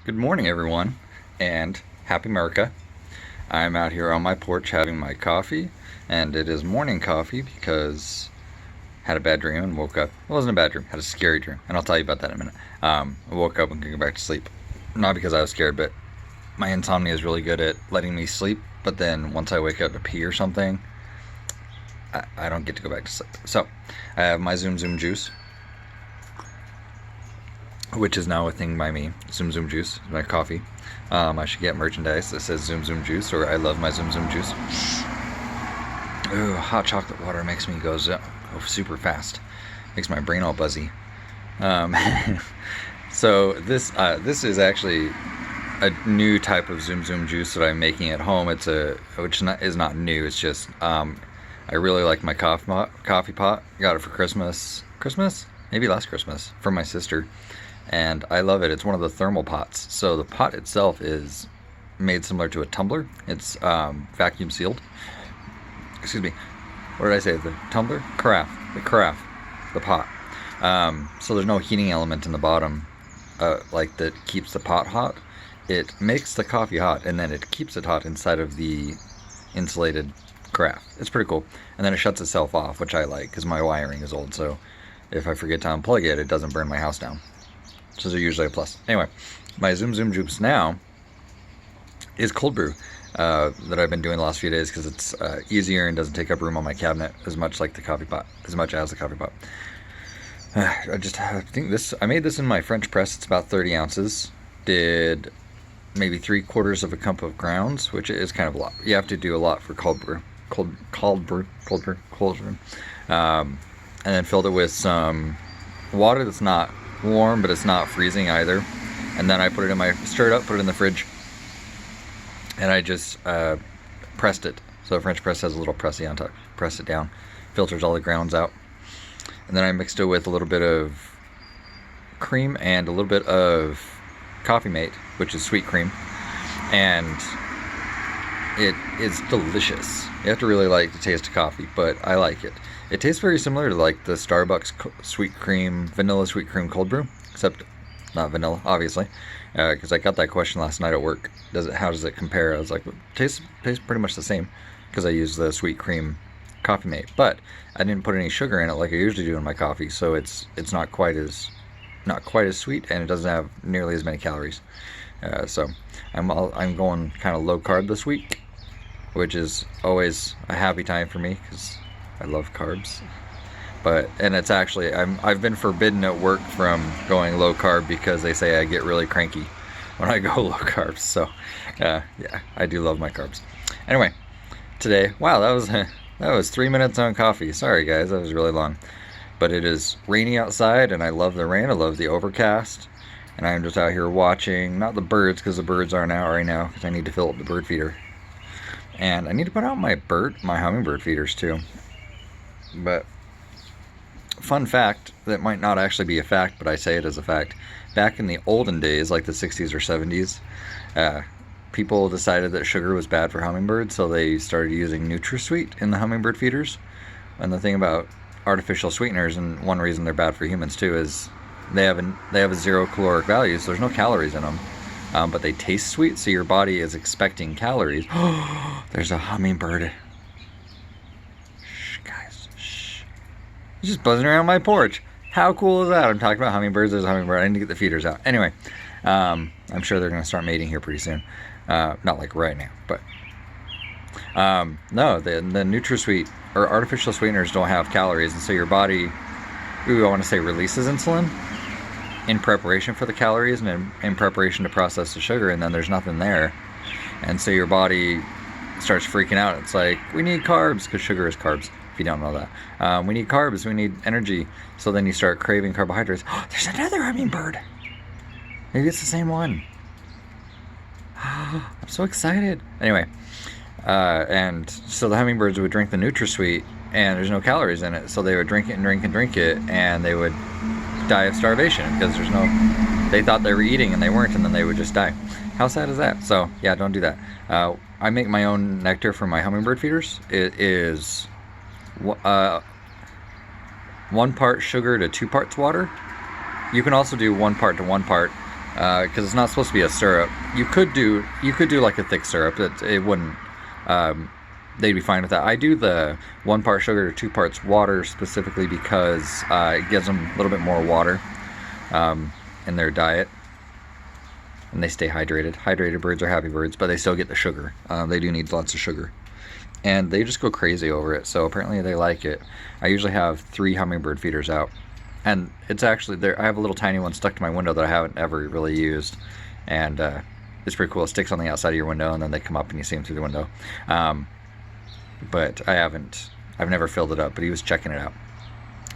Good morning, everyone, and happy America. I'm out here on my porch having my coffee, and it is morning coffee because I had a bad dream and woke up. It wasn't a bad dream, I had a scary dream, and I'll tell you about that in a minute. I woke up and could go back to sleep. Not because I was scared, but my insomnia is really good at letting me sleep, but then once I wake up to pee or something, I don't get to go back to sleep. So, I have my Zoom Zoom juice, which is now a thing by me. Zoom Zoom Juice, my coffee. I should get merchandise that says Zoom Zoom Juice or I love my Zoom Zoom Juice. Ooh, hot chocolate water makes me go super fast. Makes my brain all buzzy. Um, so this is actually a new type of Zoom Zoom Juice that I'm making at home. Is not new. It's just I really like my coffee pot. Got it for Christmas. Maybe last Christmas from my sister. And I love it. It's one of the thermal pots. So the pot itself is made similar to a tumbler. It's vacuum sealed. Excuse me. What did I say? The tumbler? Carafe. The carafe. The pot. So there's no heating element in the bottom, like that keeps the pot hot. It makes the coffee hot, and then it keeps it hot inside of the insulated carafe. It's pretty cool. And then it shuts itself off, which I like because my wiring is old. So if I forget to unplug it, it doesn't burn my house down. So they're usually a plus. Anyway, my Zoom Zoom Juice now is cold brew that I've been doing the last few days because it's easier and doesn't take up room on my cabinet as much as the coffee pot. I made this in my French press. It's about 30 ounces. Did maybe 3/4 of a cup of grounds, which is kind of a lot. You have to do a lot for cold brew. And then filled it with some water that's not warm, but it's not freezing either. And then I stirred up, put it in the fridge, and I just pressed it. So a French press has a little pressy on top. Press it down, filters all the grounds out. And then I mixed it with a little bit of cream and a little bit of Coffee Mate, which is sweet cream, and it is delicious. You have to really like the taste of coffee, but I like it. It tastes very similar to like the Starbucks vanilla sweet cream cold brew, except not vanilla, obviously, because I got that question last night at work. How does it compare? I was like, tastes pretty much the same, because I use the sweet cream Coffee Mate, but I didn't put any sugar in it like I usually do in my coffee, so it's not quite as sweet, and it doesn't have nearly as many calories. So I'm going kind of low carb this week, which is always a happy time for me because I love carbs. And it's actually I've been forbidden at work from going low carb because they say I get really cranky when I go low carbs. So yeah, I do love my carbs. Anyway, today, wow, that was 3 minutes on coffee. Sorry guys, that was really long. But it is rainy outside, and I love the rain. I love the overcast, and I'm just out here watching, not the birds, because the birds aren't out right now, because I need to fill up the bird feeder. And I need to put out my hummingbird feeders too. But fun fact that might not actually be a fact, but I say it as a fact. Back in the olden days, like the 60s or 70s, people decided that sugar was bad for hummingbirds, so they started using NutraSweet in the hummingbird feeders. And the thing about artificial sweeteners, and one reason they're bad for humans too, is they have a 0 caloric value, so there's no calories in them, but they taste sweet, so your body is expecting calories. There's a hummingbird. Shh, guys, shh. He's just buzzing around my porch. How cool is that? I'm talking about hummingbirds. There's a hummingbird. I need to get the feeders out. Anyway, I'm sure they're going to start mating here pretty soon. Not like right now, but no, the NutraSweet or artificial sweeteners don't have calories, and so your body, I want to say, releases insulin in preparation for the calories and in preparation to process the sugar, and then there's nothing there, and so your body starts freaking out. It's like, we need carbs, because sugar is carbs, if you don't know that. We need carbs, we need energy, so then you start craving carbohydrates. There's another hummingbird. Maybe it's the same one. I'm so excited. Anyway, and so the hummingbirds would drink the NutraSweet, and there's no calories in it, so they would drink it and drink it, and they would die of starvation because they thought they were eating and they weren't, and then they would just die. How sad is that? So yeah, don't do that. I make my own nectar for my hummingbird feeders. It is 1 part sugar to 2 parts water. You can also do 1 part to 1 part, because it's not supposed to be a syrup. You could do like a thick syrup. It wouldn't. They'd be fine with that. I do the 1 part sugar to 2 parts water specifically because it gives them a little bit more water in their diet, and they stay hydrated. Hydrated birds are happy birds, but they still get the sugar. They do need lots of sugar, and they just go crazy over it. So apparently they like it. I usually have 3 hummingbird feeders out, and it's actually there. I have a little tiny one stuck to my window that I haven't ever really used, and it's pretty cool. It sticks on the outside of your window, and then they come up and you see them through the window. But I've never filled it up, but he was checking it out.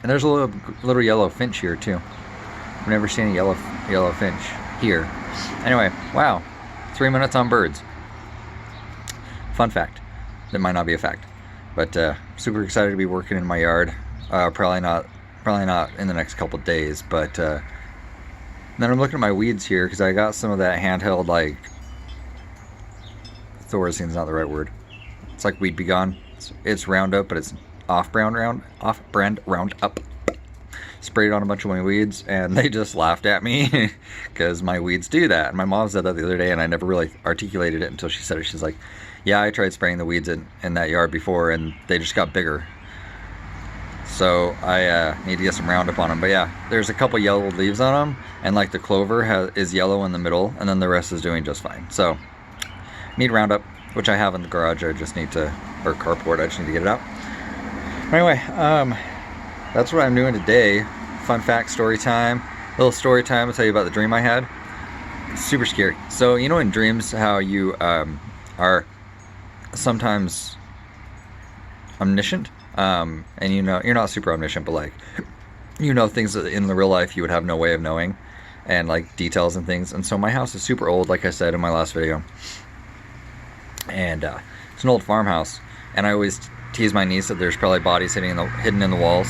And there's a little yellow finch here too. I've never seen a yellow finch here. Anyway, wow, 3 minutes on birds. Fun fact. That might not be a fact, but super excited to be working in my yard. Probably not in the next couple days, but then I'm looking at my weeds here because I got some of that handheld, like, Thorazine's not the right word. It's like Weed B Gon. It's Roundup, but it's off-brand Roundup. Sprayed on a bunch of my weeds, and they just laughed at me because my weeds do that. And my mom said that the other day, and I never really articulated it until she said it. She's like, yeah, I tried spraying the weeds in that yard before, and they just got bigger. So I need to get some Roundup on them. But yeah, there's a couple yellow leaves on them, and like the clover is yellow in the middle, and then the rest is doing just fine. So need Roundup, which I have in the garage. I just need to, or carport, I just need to get it out. Anyway, that's what I'm doing today. Fun fact, story time. Little story time. I'll tell you about the dream I had. Super scary. So, you know in dreams how you are sometimes omniscient? And you know, you're not super omniscient, but like, you know things that in the real life you would have no way of knowing, and like details and things. And so my house is super old, like I said in my last video. And it's an old farmhouse, and I always tease my niece that there's probably bodies hidden in the walls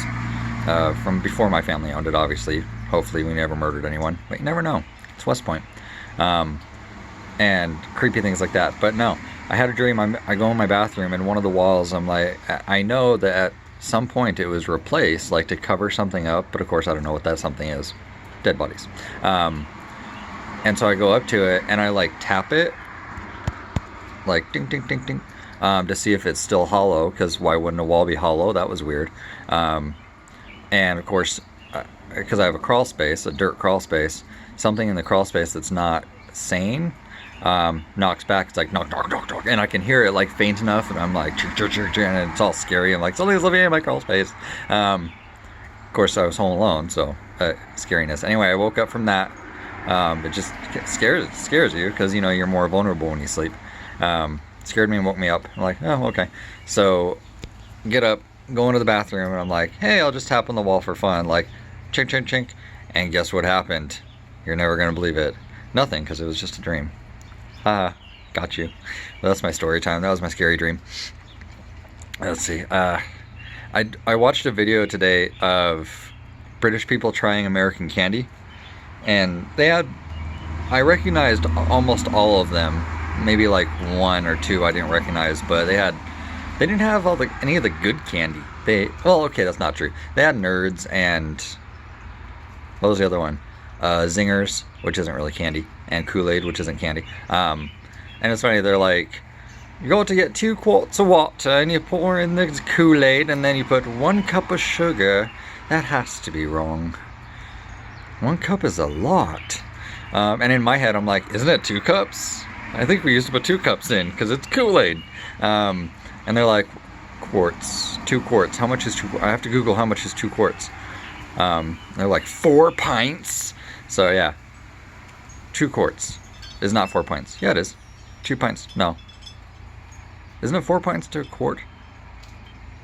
from before my family owned it, obviously. Hopefully we never murdered anyone, but you never know. It's West Point. And creepy things like that. But no, I had a dream. I go in my bathroom, and one of the walls, I'm like, I know that at some point it was replaced, like to cover something up, but of course I don't know what that something is. Dead bodies. And so I go up to it, and I like tap it, like ding ding ding ding, to see if it's still hollow, because why wouldn't a wall be hollow? That was weird. And of course, because I have a crawl space, a dirt crawl space, something in the crawl space that's not sane knocks back. It's like knock knock knock knock, and I can hear it like faint enough, and I'm like chirk, chirk, chirk, and it's all scary. I'm like, something's living in my crawl space. Of course I was home alone, so scariness. Anyway, I woke up from that. It just scares you, because you know you're more vulnerable when you sleep. Scared me and woke me up. I'm like, oh, okay. So get up, go into the bathroom, and I'm like, hey, I'll just tap on the wall for fun, like chink chink chink. And guess what happened? You're never gonna believe it. Nothing, because it was just a dream. Got you. Well, that's my story time. That was my scary dream. Let's see. I watched a video today of British people trying American candy, and I recognized almost all of them. Maybe like 1 or 2 I didn't recognize, but they didn't have any of the good candy. Well, okay, that's not true. They had Nerds and what was the other one? Zingers, which isn't really candy, and Kool-Aid, which isn't candy. And it's funny, they're like, you're going to get 2 quarts of water, and you pour in the Kool-Aid, and then you put 1 cup of sugar. That has to be wrong. 1 cup is a lot. And in my head, I'm like, isn't it 2 cups? I think we used to put 2 cups in, because it's Kool-Aid. And they're like, quarts, 2 quarts. How much is 2 quarts? I have to Google how much is 2 quarts. They're like 4 pints. So yeah, 2 quarts is not 4 pints. Yeah, it is. 2 pints. No. Isn't it 4 pints to a quart?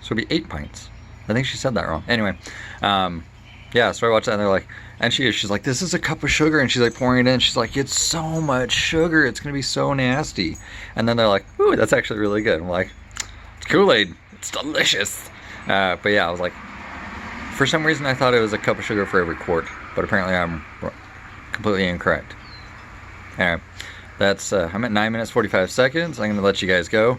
So it'd be 8 pints. I think she said that wrong. Anyway, yeah, so I watched that, and they're like, and she's like, this is a cup of sugar, and she's like pouring it in. She's like, it's so much sugar, it's gonna be so nasty. And then they're like, ooh, that's actually really good. I'm like, it's Kool-Aid, it's delicious. But yeah, I was like, for some reason I thought it was a cup of sugar for every quart, but apparently I'm completely incorrect. Anyway, that's I'm at 9 minutes 45 seconds. I'm gonna let you guys go.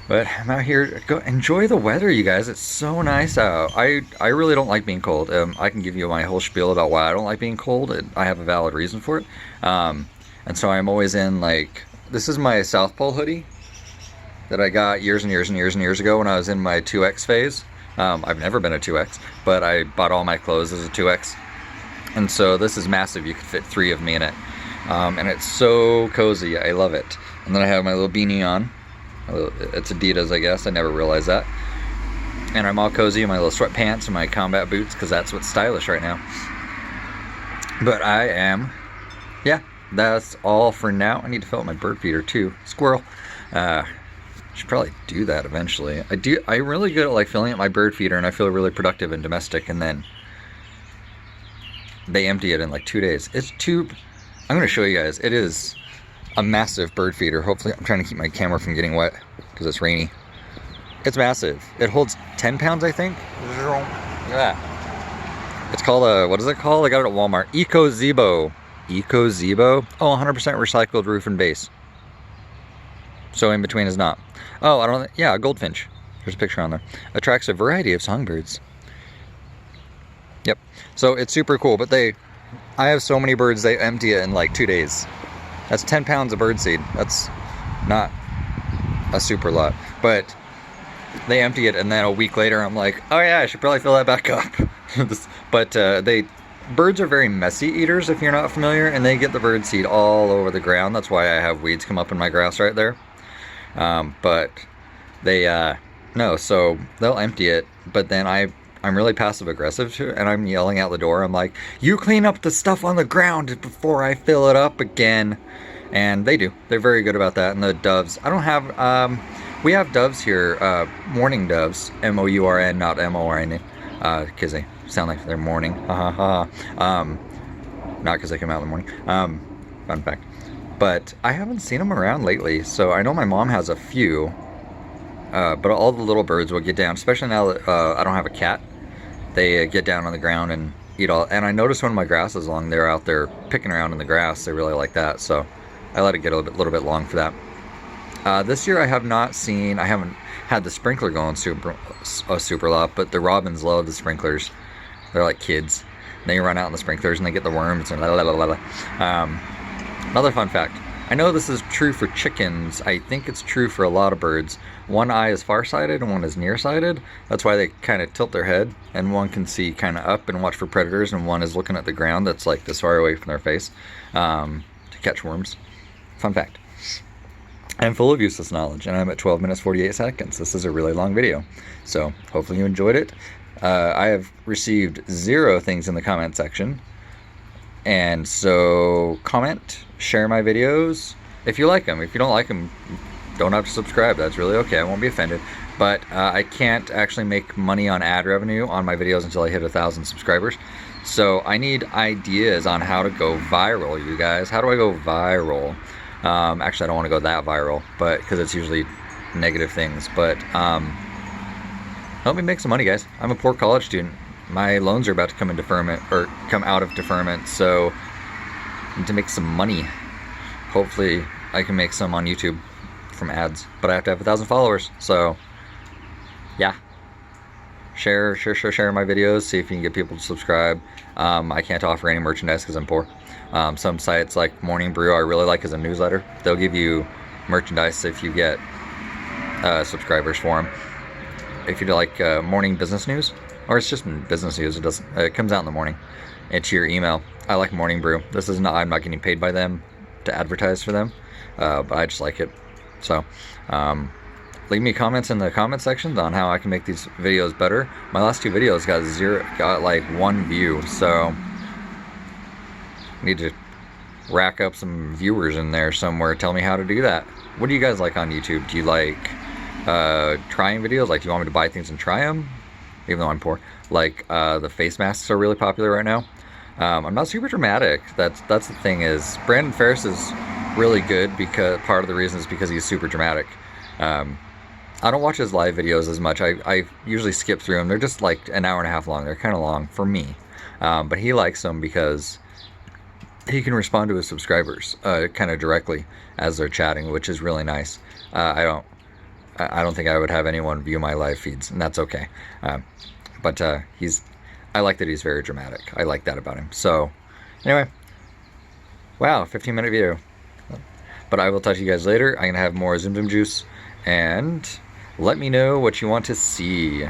But I'm out here. Go enjoy the weather, you guys. It's so nice out. I really don't like being cold. I can give you my whole spiel about why I don't like being cold. I have a valid reason for it. And so I'm always in like, this is my South Pole hoodie that I got years and years and years and years ago when I was in my 2X phase. I've never been a 2X, but I bought all my clothes as a 2X. And so this is massive. You could fit 3 of me in it. And it's so cozy. I love it. And then I have my little beanie on. It's Adidas, I guess. I never realized that. And I'm all cozy in my little sweatpants and my combat boots because that's what's stylish right now. But I am, yeah, that's all for now. I need to fill up my bird feeder too. Squirrel. Should probably do that eventually. I'm really good at like filling up my bird feeder, and I feel really productive and domestic, and then they empty it in like 2 days. I'm going to show you guys. It is a massive bird feeder. Hopefully, I'm trying to keep my camera from getting wet because it's rainy. It's massive. It holds 10 pounds, I think. Look at that. It's called a, what is it called? I got it at Walmart. EcoZebo. EcoZebo? Oh, 100% recycled roof and base. So in between is not. Oh, I don't, yeah, a goldfinch. There's a picture on there. Attracts a variety of songbirds. Yep. So it's super cool, but I have so many birds, they empty it in like 2 days. That's 10 pounds of birdseed. That's not a super lot, but they empty it, and then a week later I'm like, oh yeah, I should probably fill that back up. But birds are very messy eaters, if you're not familiar, and they get the birdseed all over the ground. That's why I have weeds come up in my grass right there. But they, no, so they'll empty it, but then I'm really passive aggressive to it, and I'm yelling out the door. I'm like, you clean up the stuff on the ground before I fill it up again. And they do. They're very good about that. And the doves, I don't have, we have doves here, mourning doves, M-O-U-R-N, not M-O-R-N, because they sound like they're mourning. Not because they come out in the morning. Fun fact. But I haven't seen them around lately, so I know my mom has a few. But all the little birds will get down, especially now that I don't have a cat. They get down on the ground and eat all. And I noticed when my grass is long, they're out there picking around in the grass. They really like that, so I let it get a little bit long for that. This year I haven't had the sprinkler going super lot, but the robins love the sprinklers. They're like kids. They run out in the sprinklers and they get the worms and la la la la. Another fun fact. I know this is true for chickens. I think it's true for a lot of birds. One eye is farsighted and one is nearsighted. That's why they kind of tilt their head, and one can see kind of up and watch for predators, and one is looking at the ground that's like this far away from their face to catch worms. Fun fact. I'm full of useless knowledge, and I'm at 12 minutes 48 seconds. This is a really long video, so hopefully you enjoyed it. I have received 0 things in the comment section, and so comment, share my videos if you like them. If you don't like them, don't have to subscribe. That's really okay. I won't be offended. But I can't actually make money on ad revenue on my videos until I hit 1,000 subscribers. So I need ideas on how to go viral, you guys. How do I go viral? Actually, I don't want to go that viral, but because it's usually negative things. But help me make some money, guys. I'm a poor college student. My loans are about to come in deferment, or come out of deferment, so I need to make some money. Hopefully I can make some on YouTube from ads, but I have to have 1,000 followers, so yeah. Share my videos, see if you can get people to subscribe. I can't offer any merchandise because I'm poor. Some sites like Morning Brew I really like as a newsletter. They'll give you merchandise if you get subscribers for them. If you do like morning business news, or it's just business news, it comes out in the morning. It's your email. I like Morning Brew. I'm not getting paid by them to advertise for them, but I just like it. So leave me comments in the comment sections on how I can make these videos better. My last 2 videos got like 1 view, so I need to rack up some viewers in there somewhere. Tell me how to do that. What do you guys like on YouTube? Do you like trying videos? Like, do you want me to buy things and try them? Even though I'm poor. Like the face masks are really popular right now. I'm not super dramatic. That's the thing is, Brandon Ferris is really good because part of the reason is because he's super dramatic. I don't watch his live videos as much. I usually skip through them. They're just like an hour and a half long. They're kind of long for me. But he likes them because he can respond to his subscribers kind of directly as they're chatting, which is really nice. I I don't think I would have anyone view my live feeds, and that's okay. But I like that he's very dramatic. I like that about him. So, anyway, wow, 15-minute video. But I will talk to you guys later. I'm going to have more Zoom Zoom Juice, and let me know what you want to see.